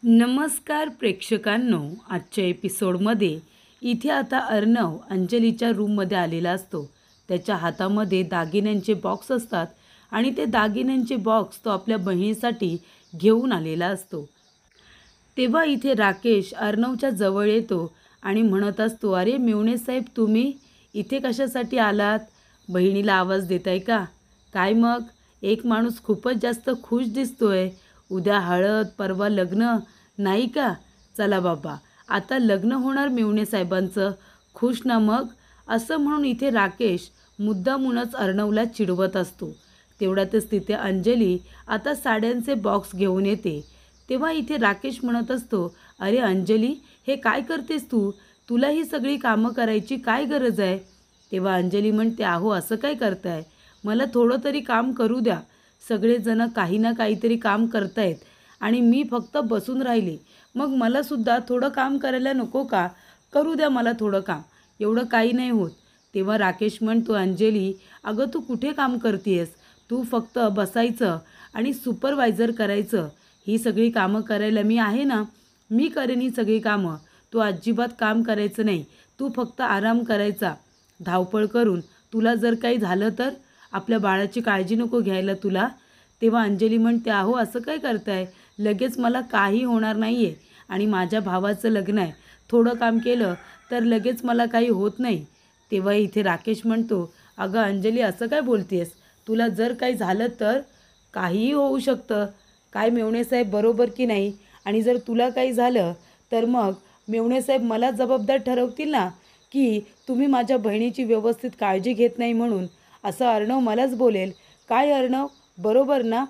नमस्कार प्रेक्षकांनो, आजच्या एपिसोडमध्ये इथे आता अर्णव अंजलीच्या रूममध्ये आलेला असतो. त्याच्या हातामध्ये दागिन्यांचे बॉक्स असतात आणि ते दागिन्यांचे बॉक्स तो आपल्या बहिणीसाठी घेऊन आलेला असतो. तेव्हा इथे राकेश अर्णवच्या जवळ येतो आणि म्हणत असतो, अरे मेवणे साहेब, तुम्ही इथे कशासाठी आलात? बहिणीला आवाज देताय का? काय मग? एक माणूस खूपच जास्त खुश दिसतोय. उद्या हळद, परवा लग्न, नाही का? चला बाबा, आता लग्न होणार मेवणे साहेबांचं. खुश ना मग? असं म्हणून इथे राकेश मुद्दामूनच अर्णवला चिडवत असतो. तेवढ्यातच तिथे अंजली आता साड्यांचे बॉक्स घेऊन येते. तेव्हा इथे राकेश म्हणत असतो, अरे अंजली, हे काय करतेस तू? तुला ही सगळी कामं करायची काय गरज आहे? तेव्हा अंजली म्हणते, अहो असं काय करताय? मला थोडं तरी काम करू द्या. सगळेजण काही ना काहीतरी काम करतायत आणि मी फक्त बसून राहिले. मग मलासुद्धा थोडं काम करायला नको का? करू द्या मला थोडं काम, एवढं काही नाही होत. तेव्हा राकेश म्हणतो, अंजली अगं तू कुठे काम करतेस? तू फक्त बसायचं आणि सुपरवायझर करायचं. ही सगळी कामं करायला मी आहे ना, मी करेन ही सगळी कामं. तू अजिबात काम करायचं नाही, तू फक्त आराम करायचा. धावपळ करून तुला जर काही झालं तर आपल्या बाळाची काळजी नको घ्यायला तुला? तेव्हा अंजली म्हणते, अहो असं काय करताय? लगेच मला काही होणार नाही आहे आणि माझ्या भावाचं लग्न आहे. थोडं काम केलं तर लगेच मला काही होत नाही. तेव्हा इथे राकेश म्हणतो, अगं अंजली असं काय बोलतेस? तुला जर काही झालं तर काहीही होऊ शकतं. काय मेवणे साहेब बरोबर की नाही? आणि जर तुला काही झालं तर मग मेवणे साहेब मला जबाबदार ठरवतील ना, की तुम्ही माझ्या बहिणीची व्यवस्थित काळजी घेत नाही म्हणून. असं अर्णव मलाच बोलेल. काय अर्णव, बरोबर ना?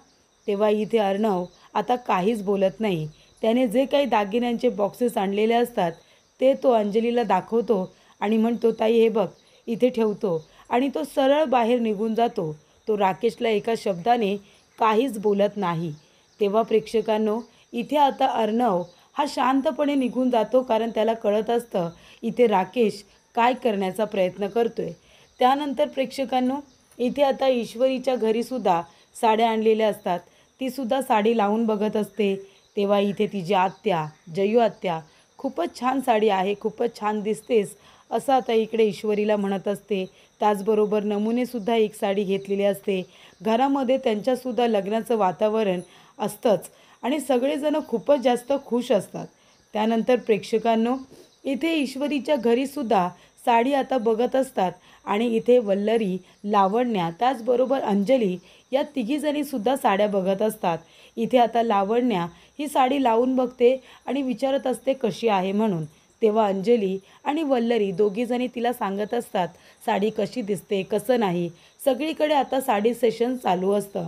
तेव्हा इथे अर्णव आता काहीच बोलत नाही. त्याने जे काही दागिन्यांचे बॉक्सेस आणलेले असतात ते तो अंजलीला दाखवतो आणि म्हणतो, ताई हे बघ, इथे ठेवतो आणि तो सरळ बाहेर निघून जातो. तो राकेशला एका शब्दाने काहीच बोलत नाही. तेव्हा प्रेक्षकांनो, इथे आता अर्णव हा शांतपणे निघून जातो, कारण त्याला कळत असतं इथे राकेश काय करण्याचा प्रयत्न करतोय. त्यानंतर प्रेक्षकांनो, इथे आता ईश्वरीच्या घरीसुद्धा साड्या आणलेल्या असतात. तीसुद्धा साडी लावून बघत असते. तेव्हा इथे तिची आत्या, जयू आत्या, खूपच छान साडी आहे, खूपच छान दिसतेस, असं आता इकडे ईश्वरीला म्हणत असते. त्याचबरोबर नमुनेसुद्धा एक साडी घेतलेली असते. घरामध्ये त्यांच्यासुद्धा लग्नाचं वातावरण असतंच आणि सगळेजण खूपच जास्त खुश असतात. त्यानंतर प्रेक्षकांनो, इथे ईश्वरीच्या घरीसुद्धा साडी आता बघत असतात आणि इथे वल्लरी, लावण्या, त्याचबरोबर अंजली या तिघीजणीसुद्धा साड्या बघत असतात. इथे आता लावण्या ही साडी लावून बघते आणि विचारत असते कशी आहे म्हणून. तेव्हा अंजली आणि वल्लरी दोघीजणी तिला सांगत असतात साडी कशी दिसते, कसं नाही. सगळीकडे आता साडी सेशन चालू असतं.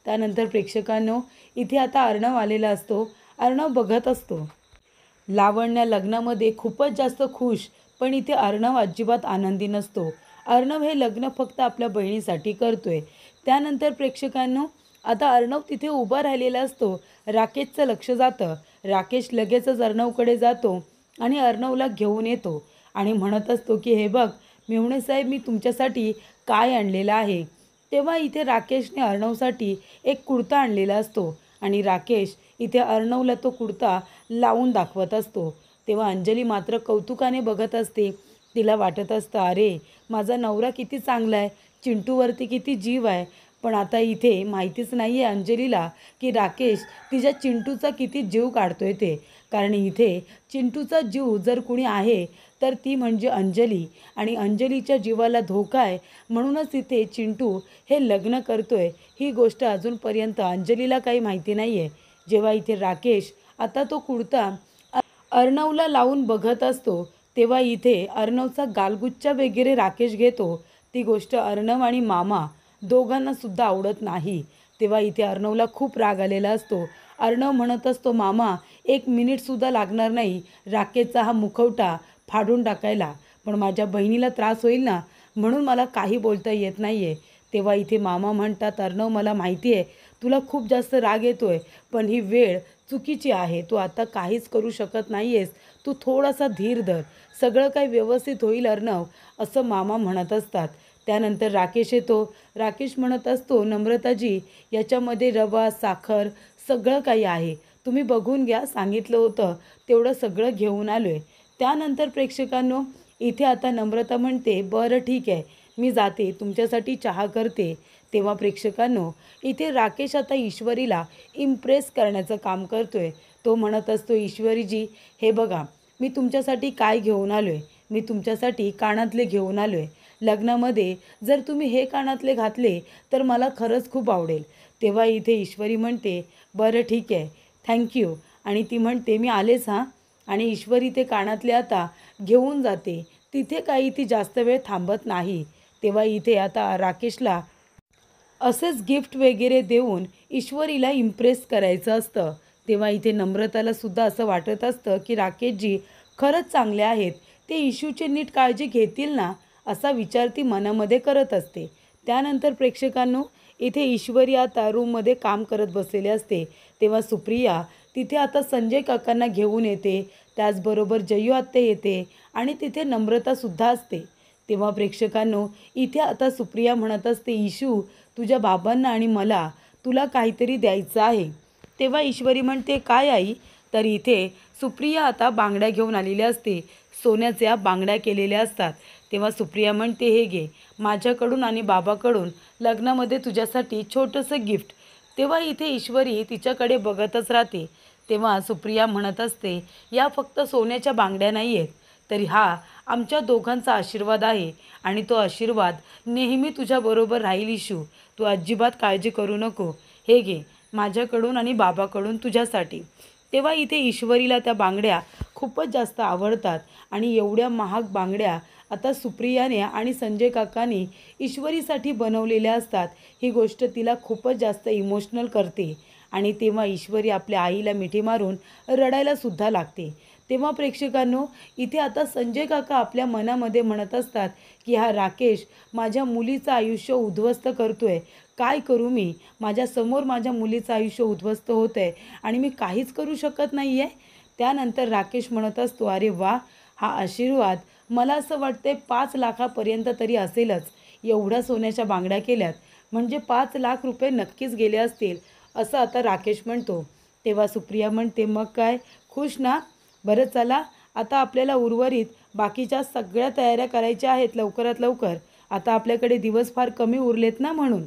त्यानंतर प्रेक्षकांनो, इथे आता अर्णव आलेला असतो. अर्णव बघत असतो. लावण्या लग्नामध्ये खूपच जास्त खुश, पण इथे अर्णव अजिबात आनंदी नसतो. अर्णव हे लग्न फक्त आपल्या बहिणीसाठी करतोय. त्यानंतर प्रेक्षकांनो, आता अर्णव तिथे उभा राहिलेला असतो. राकेशचं लक्ष जातं. राकेश लगेचच अर्णवकडे जातो आणि अर्णवला घेऊन येतो आणि म्हणत असतो की हे बघ मेहुणे साहेब, मी तुमच्यासाठी काय आणलेलं आहे. तेव्हा इथे राकेशने अर्णवसाठी एक कुर्ता आणलेला असतो आणि राकेश इथे अर्णवला तो कुर्ता लावून दाखवत असतो. तेव्हा अंजली मात्र कौतुकाने बघत असते. तिला वाटत असतं, अरे माझा नवरा किती चांगला आहे, चिंटूवरती किती जीव आहे. पण आता इथे माहितीच नाही आहे अंजलीला की राकेश तिच्या चिंटूचा किती जीव काढतोय ते. कारण इथे चिंटूचा जीव जर कुणी आहे तर ती म्हणजे अंजली आणि अंजलीच्या जीवाला धोका आहे. म्हणूनच इथे चिंटू हे लग्न करतोय. ही गोष्ट अजूनपर्यंत अंजलीला काही माहिती नाही आहे. जेव्हा इथे राकेश आता तो कुर्ता अर्णवला लावून बघत असतो, तेव्हा इथे अर्णवचा गालगुच्चा वगैरे राकेश घेतो. ती गोष्ट अर्णव आणि मामा दोघांनासुद्धा आवडत नाही. तेव्हा इथे अर्णवला खूप राग आलेला असतो. अर्णव म्हणत असतो, मामा 1 मिनिटसुद्धा लागणार नाही राकेशचा हा मुखवटा फाडून टाकायला, पण माझ्या बहिणीला त्रास होईल ना, म्हणून मला काही बोलता येत नाही आहे. तेव्हा इथे मामा म्हणतात, अर्णव मला माहिती आहे तुला खूप जास्त राग येतोय, पण ही वेळ चुकीची आहे. तू आता काहीच करू शकत नाही आहेस. तू थोडासा धीर धर, सगळं काही व्यवस्थित होईल अर्णव, असं मामा म्हणत असतात. त्यानंतर राकेश येतो. राकेश म्हणत असतो, नम्रताजी याच्यामध्ये रवा, साखर सगळं काही आहे, तुम्ही बघून घ्या, सांगितलं होतं तेवढं सगळं घेऊन आलो आहे. त्यानंतर प्रेक्षकांनो, इथे आता नम्रता म्हणते, बरं ठीक आहे, मी जाते तुमच्यासाठी चहा करते. तेव्हा प्रेक्षकांनो, इथे राकेश आता ईश्वरीला इम्प्रेस करण्याचं काम करतोय. तो म्हणत असतो, ईश्वरीजी हे बघा, मी तुमच्यासाठी काय घेऊन आलो आहे. मी तुमच्यासाठी कानातले घेऊन आलो आहे. लग्नामध्ये जर तुम्ही हे कानातले घातले तर मला खरंच खूप आवडेल. तेव्हा इथे ईश्वरी म्हणते, बरं ठीक आहे, थँक्यू. आणि ती म्हणते, मी आलेच हां. आणि ईश्वरी ते कानातले आता घेऊन जाते. तिथे काही ती जास्त वेळ थांबत नाही. तेव्हा इथे आता राकेशला असेच गिफ्ट वगैरे देऊन ईश्वरीला इम्प्रेस करायचं असतं. तेव्हा इथे नम्रताला सुद्धा असं वाटत असतं की राकेशजी खरंच चांगले आहेत, ते इशूची नीट काळजी घेतील ना, असा विचार ती मनामध्ये करत असते. त्यानंतर प्रेक्षकांनो, इथे ईश्वरी आता रूममध्ये काम करत बसलेले असते. तेव्हा सुप्रिया तिथे आता संजय काकांना घेऊन येते. त्याचबरोबर जयू आत्या येते आणि तिथे नम्रतासुद्धा असते. तेव्हा प्रेक्षकांनो, इथे आता सुप्रिया म्हणत असते, इशू तुझ्या बाबांना आणि मला तुला काहीतरी द्यायचं आहे. तेव्हा ईश्वरी म्हणते, काय आई? तर इथे सुप्रिया आता बांगड्या घेऊन आलेल्या असते. सोन्याच्या बांगड्या केलेल्या असतात. तेव्हा सुप्रिया म्हणते, हे घे माझ्याकडून आणि बाबाकडून लग्नामध्ये तुझ्यासाठी छोटंसं गिफ्ट. तेव्हा इथे ईश्वरी तिच्याकडे बघतच राहते. तेव्हा सुप्रिया म्हणत असते, या फक्त सोन्याच्या बांगड्या नाही आहेत, तरी हा आमच्या दोघांचा आशीर्वाद आहे आणि तो आशीर्वाद नेहमी तुझ्याबरोबर राहील इशू. तू अजिबात काळजी करू नको. हे घे माझ्याकडून आणि बाबाकडून तुझ्यासाठी. तेव्हा इथे ईश्वरीला त्या बांगड्या खूपच जास्त आवडतात आणि एवढ्या महाग बांगड्या आता सुप्रियाने आणि संजय काकांनी ईश्वरीसाठी बनवलेल्या असतात. ही गोष्ट तिला खूपच जास्त इमोशनल करते आणि तेव्हा ईश्वरी आपल्या आईला मिठी मारून रडायलासुद्धा लागते. तेव्हा प्रेक्षकांनो, इथे आता संजय काका आपल्या मनामध्ये म्हणत असतात की हा राकेश माझ्या मुलीचं आयुष्य उद्ध्वस्त करतोय. काय करू मी? माझ्यासमोर माझ्या मुलीचं आयुष्य उद्ध्वस्त होतं आहे आणि मी काहीच करू शकत नाही आहे. त्यानंतर राकेश म्हणत असतो, अरे वा, हा आशीर्वाद मला असं वाटतंय 5 लाखापर्यंत तरी असेलच. एवढ्या सोन्याच्या बांगड्या केल्यात म्हणजे 5 लाख रुपये नक्कीच गेले असतील, असं आता राकेश म्हणतो. तेव्हा सुप्रिया म्हणते, मग काय, खुश ना? बरं चला, आता आपल्याला उर्वरित बाकीच्या सगळ्या तयाऱ्या करायच्या आहेत लवकरात लवकर. आता आपल्याकडे दिवस फार कमी उरलेत ना म्हणून.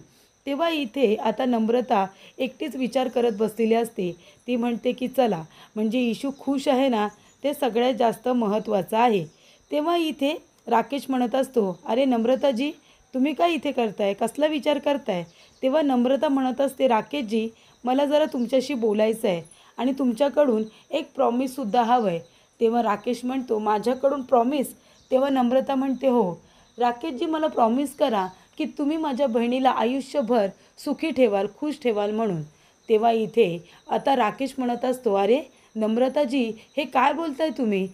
तेव्हा इथे आता नम्रता एकटीच विचार करत बसलेली असते. ती म्हणते की चला, म्हणजे इशू खुश आहे ना, ते सगळ्यात जास्त महत्त्वाचं आहे. तेव्हा इथे राकेश म्हणत असतो, अरे नम्रताजी, तुम्ही काय इथे करताय? कसला विचार करताय? तेव्हा नम्रता म्हणत असते, राकेशजी, मला जरा तुमच्याशी बोलायचं आहे आणि तुमच्याकडून एक प्रॉमिससुद्धा हवं आहे. तेव्हा राकेश म्हणतो, माझ्याकडून प्रॉमिस? तेव्हा नम्रता म्हणते, हो राकेशजी, मला प्रॉमिस करा की तुम्ही माझ्या बहिणीला आयुष्यभर सुखी ठेवाल, खुश ठेवाल म्हणून. तेव्हा इथे आता राकेश म्हणत असतो, अरे नम्रताजी, हे काय बोलताय तुम्ही?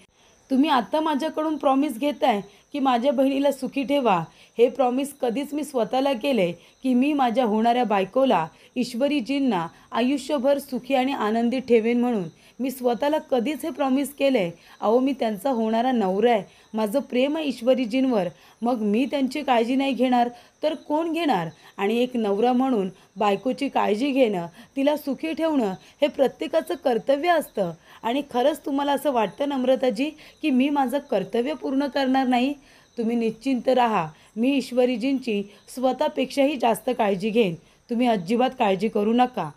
तुम्ही आत्ता माझ्याकडून प्रॉमिस घेताय की माझ्या बहिणीला सुखी ठेवा? हे प्रॉमिस कधीच मी स्वतःला केले की मी माझ्या होणाऱ्या बायकोला, ईश्वरीजींना आयुष्यभर सुखी आणि आनंदी ठेवेन म्हणून. मी स्वतःला कधीच हे प्रॉमिस केलं आहे. अहो, मी त्यांचा होणारा नवरा आहे. माझं प्रेम आहे ईश्वरीजींवर. मग मी त्यांची काळजी नाही घेणार तर कोण घेणार? आणि एक नवरा म्हणून बायकोची काळजी घेणं, तिला सुखी ठेवणं हे प्रत्येकाचं कर्तव्य असतं. आणि खरंच तुम्हाला असं वाटतं नम्रताजी की मी माझं कर्तव्य पूर्ण करणार नाही? तुम्ही निश्चिंत राहा, मी ईश्वरीजींची स्वतःपेक्षाही जास्त काळजी घेईन. तुम्ही अजिबात काळजी करू नका.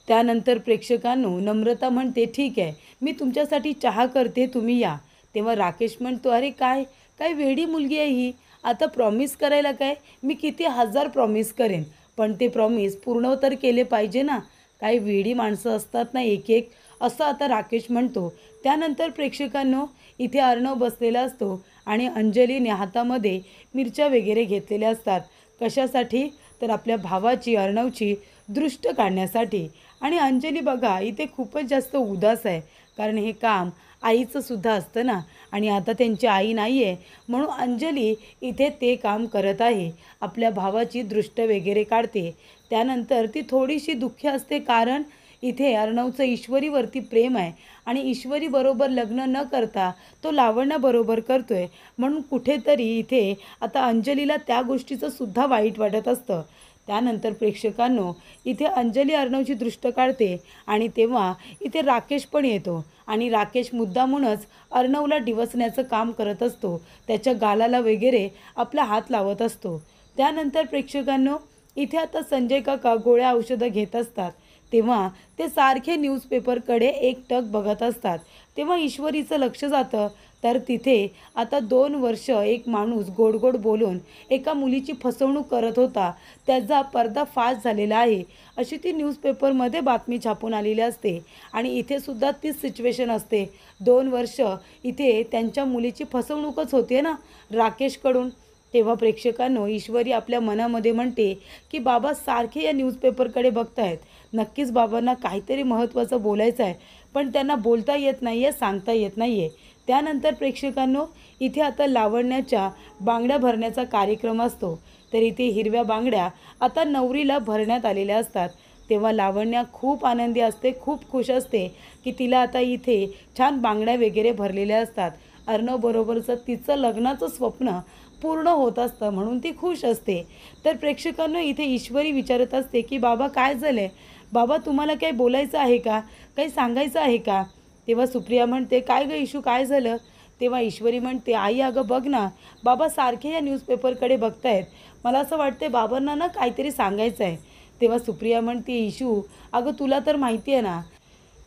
त्यानंतर प्रेक्षकांनो, नम्रता म्हणते, ठीक आहे, मी तुमच्यासाठी चहा करते, तुम्ही या. तेव्हा राकेश म्हणतो, अरे काय काय वेडी मुलगी आहे ही. आता प्रॉमिस करायला काय, मी किती 1000 प्रॉमिस करेन, पण ते प्रॉमिस पूर्ण तर केले पाहिजे ना. काही वेडी माणसं असतात ना एक एक, असं आता राकेश म्हणतो. त्यानंतर प्रेक्षकांनो, इथे अर्णव बसलेला असतो आणि अंजलीने हातामध्ये मिरच्या वगैरे घेतलेल्या असतात. कशासाठी? तर आपल्या भावाची, अर्णवची दृष्ट काढण्यासाठी. आणि अंजली बघा इथे खूपच जास्त उदास आहे, कारण हे काम आईचं सुद्धा असतं ना, आणि आता त्यांची आई नाही आहे म्हणून अंजली इथे ते काम करत आहे. आपल्या भावाची दृष्ट वगैरे काढते. त्यानंतर ती थोडीशी दुःखी असते, कारण इथे अर्णवचं ईश्वरीवरती प्रेम आहे आणि ईश्वरीबरोबर लग्न न करता तो लावण्याबरोबर करतोय, म्हणून कुठेतरी इथे आता अंजलीला त्या गोष्टीचं सुद्धा वाईट वाटत असतं. त्यानंतर प्रेक्षकांनो इथे अंजली अर्णवची दृष्ट काढते आणि तेव्हा इथे राकेश पण येतो आणि राकेश मुद्दामूनच अर्णवला डिवचण्याचं काम करत असतो, त्याच्या गालाला वगैरे आपला हात लावत असतो. त्यानंतर प्रेक्षकांनो इथे आता संजय काका गोळ्या औषधं घेत असतात, तेव्हा ते सारखे न्यूजपेपरकडे एकटक बघत असतात. तेव्हा ईश्वरीचं लक्ष जातं, तर तिथे आता 2 वर्ष एक माणूस गोड गोड बोलून एका मुलीची फसवणूक करत होता, त्याचा पर्दाफाश झालेला आहे अशी ती न्यूजपेपरमध्ये बातमी छापून आलेली असते. आणि इथे सुद्धा तीच सिच्युएशन असते. 2 वर्ष इथे त्यांच्या मुलीची फसवणूकच होते ना राकेशकडून. तेव्हा प्रेक्षकांनो ईश्वरी आपल्या मनामध्ये म्हणते की बाबा सारखे या न्यूजपेपरकडे बघतायत, नक्कीच बाबांना काहीतरी महत्त्वाचं बोलायचं आहे, पण त्यांना बोलता येत नाही आहे, सांगता येत नाही आहे. त्यानंतर प्रेक्षकांनो इथे आता लावण्याच्या बांगड्या भरण्याचा कार्यक्रम असतो, तर इथे हिरव्या बांगड्या आता नवरीला भरण्यात आलेल्या असतात. तेव्हा लावण्या खूप आनंदी असते, खूप खुश असते की तिला आता इथे छान बांगड्या वगैरे भरलेल्या असतात. अर्णवबरोबरचं तिचं लग्नाचं स्वप्न पूर्ण होत असतं म्हणून ती खुश असते. तर प्रेक्षकांनो इथे ईश्वरी विचारत असते की बाबा काय झालं आहे, बाबा तुम्हाला काही बोलायचं आहे का, काही सांगायचं आहे का. तेव्हा सुप्रिया म्हणते काय गं इशू काय झालं. तेव्हा ईश्वरी म्हणते आई अगं बघ ना, बाबा सारखे या न्यूजपेपरकडे बघतायत, मला असं वाटते बाबांना ना काहीतरी सांगायचं आहे. तेव्हा सुप्रिया म्हणते इशू अगं तुला तर माहिती आहे ना,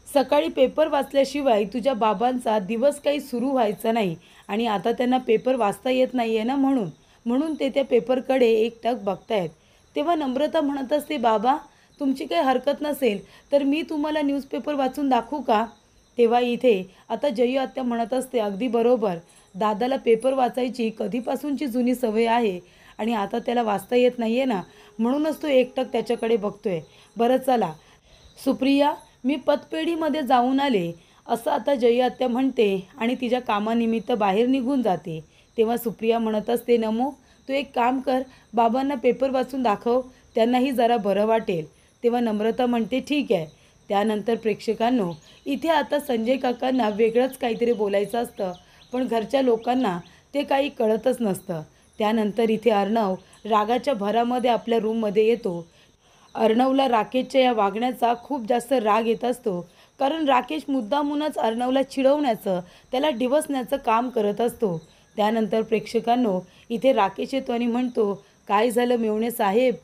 सकाळी पेपर वाचल्याशिवाय तुझ्या बाबांचा दिवस काही सुरू व्हायचा नाही आणि आता त्यांना पेपर वाचता येत नाही आहे ना, म्हणून ते त्या पेपरकडे एकटक बघतायत. तेव्हा नम्रता म्हणत असते बाबा तुमची काही हरकत नसेल तर मी तुम्हाला न्यूजपेपर वाचून दाखवू का. तेव्हा इथे आता जयू आत्या म्हणत असते अगदी बरोबर, दादाला पेपर वाचायची कधीपासूनची जुनी सवय आहे आणि आता त्याला वाचता येत नाही आहे ना, म्हणूनच तो एकटक त्याच्याकडे बघतोय. बरं चला सुप्रिया मी पतपेढीमध्ये जाऊन आले असं आता जयू आत्या म्हणते आणि तिच्या कामानिमित्त बाहेर निघून जाते. तेव्हा सुप्रिया म्हणत असते नमो तू एक काम कर, बाबांना पेपर वाचून दाखव, त्यांनाही जरा बरं वाटेल. तेव्हा नम्रता म्हणते ठीक आहे. त्यानंतर प्रेक्षकांनो इथे आता संजय काकांना वेगळंच काहीतरी बोलायचं असतं, पण घरच्या लोकांना ते काही कळतच नसतं. त्यानंतर इथे अर्णव रागाच्या भरामध्ये आपल्या रूममध्ये येतो. अर्णवला राकेशच्या या वागण्याचा खूप जास्त राग येत असतो, कारण राकेश मुद्दामूनच अर्णवला चिडवण्याचं, त्याला डिवचण्याचं काम करत असतो. त्यानंतर प्रेक्षकांनो इथे राकेश येतो आणि म्हणतो काय झालं मेवणे साहेब,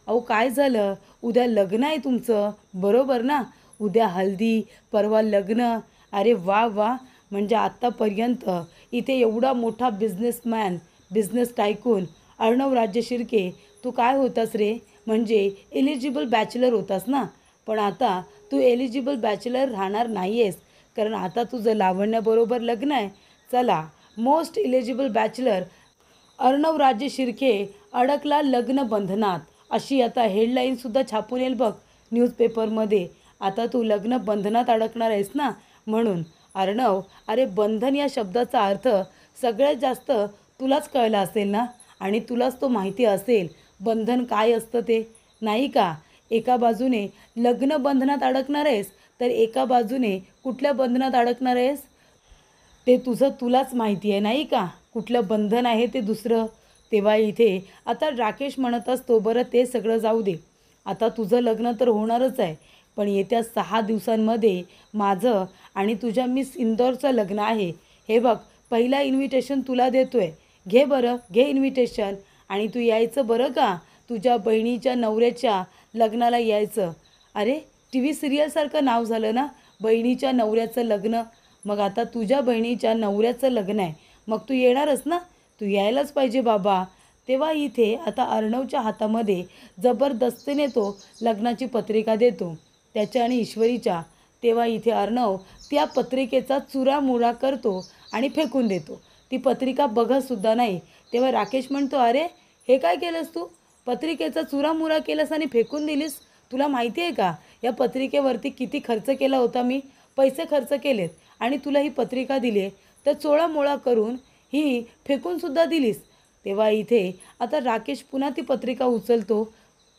अहो काय झालं, उद्या लग्न आहे तुमचं बरोबर ना, उद्या हल्दी परवा लग्न. अरे वा वा, म्हणजे आत्तापर्यंत इथे एवढा मोठा बिझनेसमॅन बिझनेस टायकून अर्णव राज्य शिर्के तू काय होतास रे, म्हणजे एलिजिबल बॅचलर होतास ना, पण आता तू एलिजिबल बॅचलर राहणार नाही आहेस, कारण आता तुझं लावण्याबरोबर लग्न आहे. चला मोस्ट एलिजिबल बॅचलर अर्णव राज्य शिर्के अडकला लग्न बंधनात, अशी आता हेडलाईनसुद्धा छापून येईल बघ न्यूजपेपरमध्ये. आता तू लग्न बंधनात अडकणार आहेस ना, म्हणून अर्णव अरे बंधन या शब्दाचा अर्थ सगळ्यात जास्त तुलाच कळला असेल ना, आणि तुलाच तो माहिती असेल बंधन काय असतं ते, नाही का. एका बाजूने लग्न बंधनात अडकणार आहेस, तर एका बाजूने कुठल्या बंधनात अडकणार आहेस ते तुलाच माहिती आहे नाही का, कुठलं बंधन आहे ते दुसरं. तेव्हा इथे आता राकेश म्हणत असतो बरं ते सगळं जाऊ दे, आता तुझं लग्न तर होणारच आहे, पण येत्या 6 दिवसांमध्ये माझं आणि तुझ्या मिस इंदौरचं लग्न आहे. हे बघ पहिला इन्व्हिटेशन तुला देतोय, घे बरं घे इन्व्हिटेशन, आणि तू यायचं बरं का, तुझ्या बहिणीच्या नवऱ्याच्या लग्नाला यायचं. अरे TV सिरियलसारखं नाव झालं ना, बहिणीच्या नवऱ्याचं लग्न. मग आता तुझ्या बहिणीच्या नवऱ्याचं लग्न आहे, मग तू येणारच ना, तू यायलाच पाहिजे बाबा. तेव्हा इथे आता अर्णवच्या हातामध्ये जबरदस्तीने तो लग्नाची पत्रिका देतो, त्याच्या आणि ईश्वरीच्या. तेव्हा इथे अर्णव त्या पत्रिकेचा चुरामुरा करतो आणि फेकून देतो, ती पत्रिका बघतसुद्धा नाही. तेव्हा राकेश म्हणतो अरे हे काय केलंस तू, पत्रिकेचा चुरामुरा केलंस आणि फेकून दिलीस, तुला माहिती आहे का या पत्रिकेवरती किती खर्च केला होता, मी पैसे खर्च केलेत आणि तुला ही पत्रिका दिली, तर चोळामोळा करून ही फेकूनसुद्धा दिलीस. तेव्हा इथे आता राकेश पुन्हा ती पत्रिका उचलतो,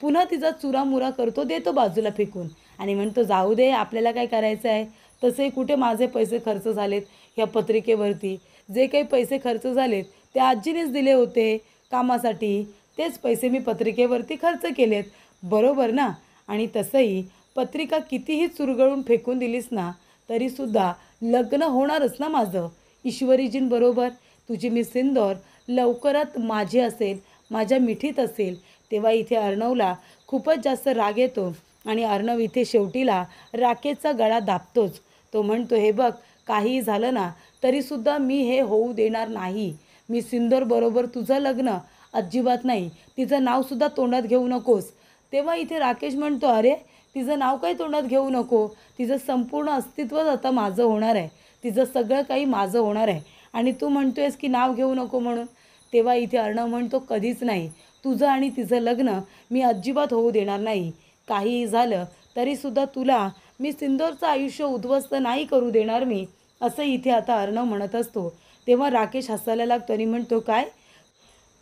पुन्हा तिचा चुरामुरा करतो, देतो बाजूला फेकून आणि म्हणतो जाऊ दे आपल्याला काय करायचं आहे, तसे कुठे माझे पैसे खर्च झालेत ह्या पत्रिकेवरती, जे काही पैसे खर्च झालेत ते आजीनेच दिले होते कामासाठी, तेच पैसे मी पत्रिकेवरती खर्च केलेत, बरोबर ना? आणि तसंही पत्रिका कितीही चुरगळून फेकून दिलीस ना तरीसुद्धा लग्न होणारच ना माझं ईश्वरीजींबरोबर. तुझी मी सिंदूर लवकरात माझी असेल, माझ्या मिठीत असेल. तेव्हा इथे अर्णवला खूपच जास्त राग येतो आणि अर्णव इथे शेवटीला राकेशचा गळा दाबतोच. तो म्हणतो, हे बघ, काहीही झालं ना तरीसुद्धा मी हे होऊ देणार नाही. मी सिंदूरबरोबर तुझं लग्न अजिबात नाही. तिचं नावसुद्धा तोंडात घेऊ नकोस. तेव्हा इथे राकेश म्हणतो, अरे तिचं नाव काही तोंडात घेऊ नको. तिचं संपूर्ण अस्तित्वच आता माझं होणार आहे. तिचं सगळं काही माझं होणार आहे आणि तू म्हणतोयस की नाव घेऊ नको म्हणून. तेव्हा इथे अर्णव म्हणतो, कधीच नाही. तुझं आणि तिचं लग्न मी अजिबात होऊ देणार नाही. काहीही झालं तरीसुद्धा तुला मी सिंदूरचं आयुष्य उद्ध्वस्त नाही करू देणार मी, असं इथे आता अर्णव म्हणत असतो. तेव्हा राकेश हसायला लागतो आणि म्हणतो, काय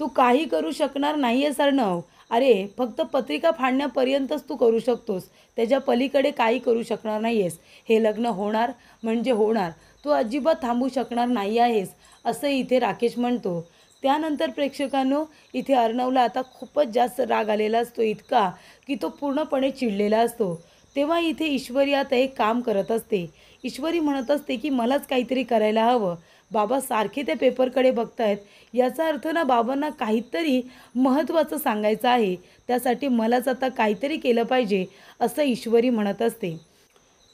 तू काही करू शकणार नाही आहेस अर्णव. अरे फक्त पत्रिका फाडण्यापर्यंतच तू करू शकतोस, त्याच्या पलीकडे काही करू शकणार नाही आहेस. हे लग्न होणार म्हणजे होणार, तू अजिबात थांबू शकणार नाही आहेस, असं इथे राकेश म्हणतो. त्यानंतर प्रेक्षकांनो इथे अर्णवला आता खूपच जास्त राग आलेला असतो, इतका की तो पूर्णपणे चिडलेला असतो. तेव्हा इथे ईश्वरी आता एक काम करत असते. ईश्वरी म्हणत असते की मलाच काहीतरी करायला हवं. बाबा सारखे त्या पेपरकडे बघतायत, याचा अर्थ ना बाबांना काहीतरी महत्त्वाचं सांगायचं आहे. त्यासाठी मलाच आता काहीतरी केलं पाहिजे, असं ईश्वरी म्हणत असते.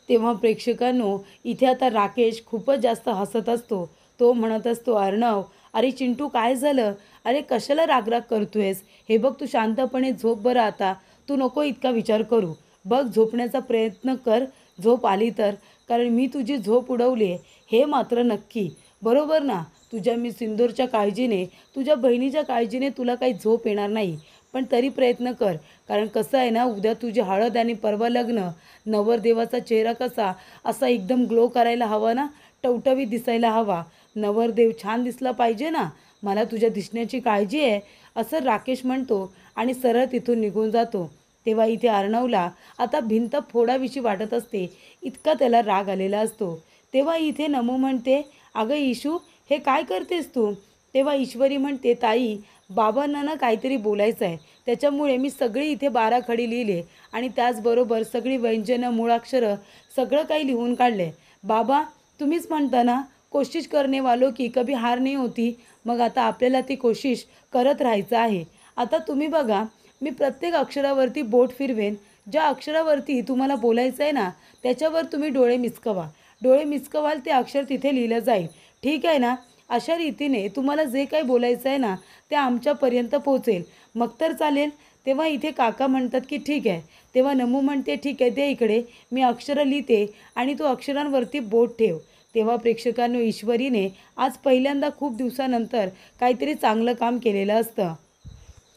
तेव्हा प्रेक्षकांनो इथे आता राकेश खूपच जास्त हसत असतो. तो म्हणत असतो, अर्णव, अरे चिंटू काय झालं? अरे कशाला रागराग करतोयस? हे बघ तू शांतपणे झोप बरं आता. तू नको इतका विचार करू. बघ झोपण्याचा प्रयत्न कर, झोप आली तर. कारण मी तुझी झोप उडवली आहे हे मात्र नक्की. बरोबर ना? तुझ्या मी सिंदूरच्या काळजीने, तुझ्या बहिणीच्या काळजीने तुला काही झोप येणार नाही. पण तरी प्रयत्न कर. कारण कसं आहे ना, उद्या तुझी हळद आणि परवा लग्न. नवरदेवाचा चेहरा कसा असा एकदम ग्लो करायला हवा ना, टवटवीत दिसायला हवा. नवरदेव छान दिसला पाहिजे ना. मला तुझ्या दिसण्याची काळजी आहे, असं राकेश म्हणतो आणि सरळ तिथून निघून जातो. तेव्हा इथे अर्णवला आता भिंत फोडाविषयी वाटत असते, इतका त्याला राग आलेला असतो. तेव्हा इथे नमू म्हणते, अगं ईशू, हे काय करतेस तू? तेव्हा ईश्वरी म्हणते, ताई, बाबांना ना काहीतरी बोलायचं आहे, त्याच्यामुळे मी सगळी इथे 12 खडी लिहिले आणि त्याचबरोबर सगळी व्यंजनं, मूळाक्षरं सगळं काही लिहून काढले. बाबा तुम्हीच म्हणता ना, कोशिश करने वालों की कभी हार नाही होती. मग आता आपल्याला ती कोशिश करत राहायचं आहे. आता तुम्ही बघा, मी प्रत्येक अक्षरावरती बोट फिरवेन. ज्या अक्षरावरती तुम्हाला बोलायचं आहे ना त्याच्यावर तुम्ही डोळे मिचकवा. डोळे मिचकवाल ते अक्षर तिथे लिहिलं जाईल. ठीक आहे ना? अशा रीतीने तुम्हाला जे काही बोलायचं आहे ना ते आमच्यापर्यंत पोहोचेल. मग तर चालेल. तेव्हा इथे काका म्हणतात की ठीक आहे. तेव्हा नमू म्हणते, ठीक आहे, दे इकडे, मी अक्षरं लिहिते आणि तू अक्षरांवरती बोट ठेव. तेव्हा प्रेक्षकांनो ईश्वरीने आज पहिल्यांदा खूप दिवसानंतर काहीतरी चांगलं काम केलेलं असतं.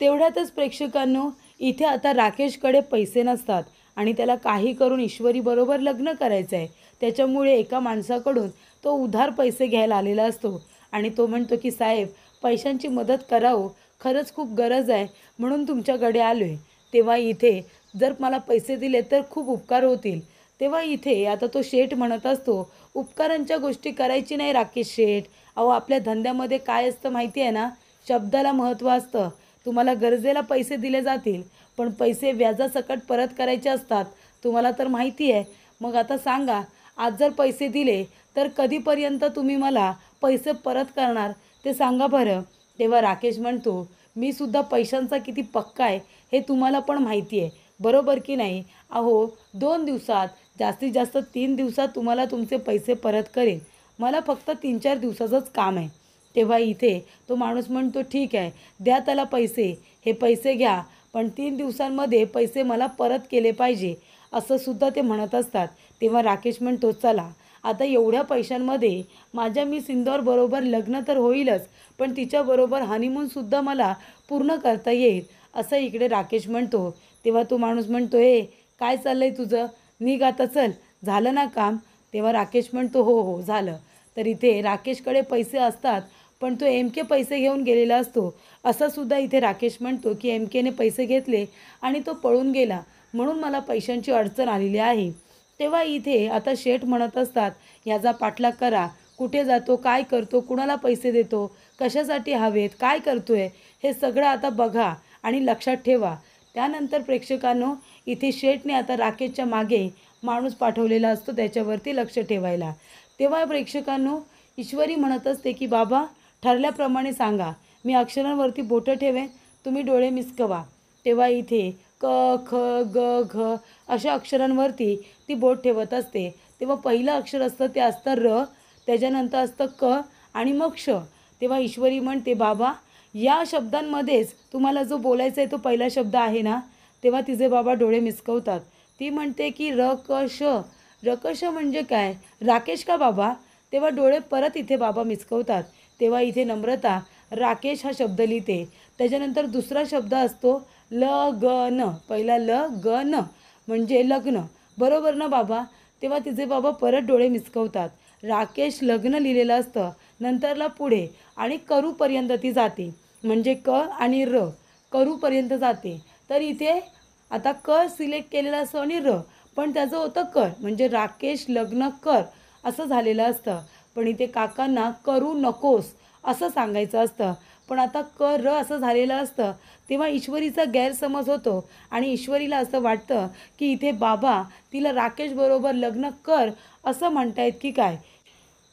तेवढ्यातच प्रेक्षकांनो इथे आता राकेशकडे पैसे नसतात आणि त्याला काही करून ईश्वरीबरोबर लग्न करायचं आहे. त्याच्यामुळे एका माणसाकडून तो उधार पैसे घ्यायला आलेला असतो आणि तो म्हणतो की साहेब, पैशांची मदत करावं, खरंच खूप गरज आहे म्हणून तुमच्याकडे आलो आहे. तेव्हा इथे जर मला पैसे दिले तर खूप उपकार होतील. तेव्हा इथे आता तो शेठ म्हणत असतो, उपकारांच्या गोष्टी करायची नाही राकेश शेठ. अहो आपल्या धंद्यामध्ये काय असतं माहिती आहे ना, शब्दाला महत्त्व असतं. तुम्हाला गरजेला पैसे दिले जातील, पण पैसे व्याजासकट परत करायचे असतात. तुम्हाला तर माहिती आहे. मग आता सांगा, आज जर पैसे दिले तर कधीपर्यंत तुम्ही मला पैसे परत करणार ते सांगा बरं. तेव्हा राकेश म्हणतो, मी सुद्धा पैशांचा किती पक्का आहे हे तुम्हाला पण माहिती आहे, बरोबर की नाही? अहो 2 दिवसात, जास्तीत जास्त 3 दिवसात तुम्हाला तुमचे पैसे परत करेन. मला फक्त 3-4 दिवसाचंच काम आहे. तेव्हा इथे तो माणूस म्हणतो, ठीक आहे, द्या त्याला पैसे. हे पैसे घ्या, पण 3 दिवसांमध्ये पैसे मला परत केले पाहिजे, असं सुद्धा ते म्हणत असतात. तेव्हा राकेश म्हणतो, चला आता एवढ्या पैशांमध्ये माझ्या मी सिंदूरबरोबर लग्न तर होईलच, पण तिच्याबरोबर हनीमूनसुद्धा मला पूर्ण करता येईल, असं इकडे राकेश म्हणतो. तेव्हा तो माणूस म्हणतो, हे काय चाललं आहे तुझं? निघ आता, चल, झालं ना काम? तेव्हा राकेश म्हणतो, हो हो झालं. तर इथे राकेशकडे पैसे असतात, पण तो एमके पैसे घेऊन गेलेला असतो. असं सुद्धा इथे राकेश म्हणतो की एमकेने पैसे घेतले आणि तो पळून गेला, म्हणून मला पैशांची अडचण आलेली आहे. तेव्हा इथे आता शेठ म्हणत असतात, ह्याचा पाठलाग करा. कुठे जातो, काय करतो, कुणाला पैसे देतो, कशासाठी हवेत, काय करतोय, हे सगळं आता बघा आणि लक्षात ठेवा. त्यानंतर प्रेक्षकांनो, इथे शेठने आता राकेशच्या मागे माणूस पाठवलेला असतो त्याच्यावरती लक्ष ठेवायला. तेव्हा प्रेक्षकांनो, ईश्वरी म्हणत असते की बाबा ठरल्याप्रमाणे सांगा, मी अक्षरांवरती बोटं ठेवेन, तुम्ही डोळे मिचकवा. तेव्हा इथे क ख ग घ अशा अक्षरांवरती ती बोट ठेवत असते. तेव्हा पहिलं अक्षर असतं ते असतं र, त्याच्यानंतर असतं क आणि मग श. तेव्हा ईश्वरी म्हणते बाबा या शब्दांमध्येच तुम्हाला जो बोलायचा आहे तो पहिला शब्द आहे ना. तेव्हा तिचे बाबा डोळे मिचकवतात. ती म्हणते की र क श. र क श म्हणजे काय, राकेश का बाबा. तेव्हा डोळे परत इथे बाबा मिचकवतात. तेव्हा इथे नम्रता राकेश हा शब्द लिहिते. त्याच्यानंतर दुसरा शब्द असतो ल ग न. पहिला ल ग न म्हणजे लग्न, बरोबर ना बाबा. तेव्हा तिचे बाबा परत डोळे मिचकवतात. राकेश लग्न लिहिलेलं असतं, नंतरला पुढे आणि करूपर्यंत ती जाते, म्हणजे क आणि र करूपर्यंत जाते. तर इथे आता क सिलेक्ट केलेला असतो आणि र, पण त्याचं होतं कर, म्हणजे राकेश लग्न कर असं झालेलं असतं. पण इथे काकांना करू नकोस असं सांगायचं असतं, पण आता क र असं झालेलं असतं. तेव्हा ईश्वरीचा गैरसमज होतो आणि ईश्वरीला असं वाटतं की इथे बाबा तिला राकेशबरोबर लग्न कर असं म्हणतायत की काय.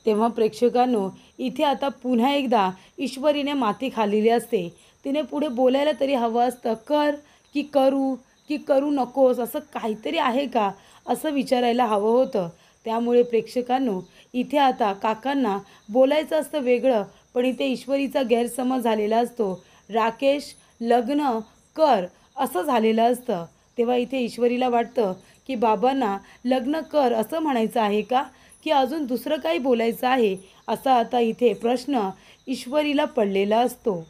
तेव्हा प्रेक्षकांनो, इथे आता पुन्हा एकदा ईश्वरीने माती खाल्लेली असते. तिने पुढे बोलायला तरी हवं असतं, कर की करू नकोस, असं काहीतरी आहे का असं विचारायला हवं होतं. त्यामुळे प्रेक्षकांनो, इथे आता काकांना बोलायचं असतं वेगळं, पण इथे ईश्वरीचा गैरसमज झालेला असतो. राकेश लग्न कर असं झालेलं असतं. तेव्हा इथे ईश्वरीला वाटतं की बाबांना लग्न कर असं म्हणायचं आहे का, की अजून दुसरं काही बोलायचं आहे, असा आता इथे प्रश्न ईश्वरीला पडलेला असतो.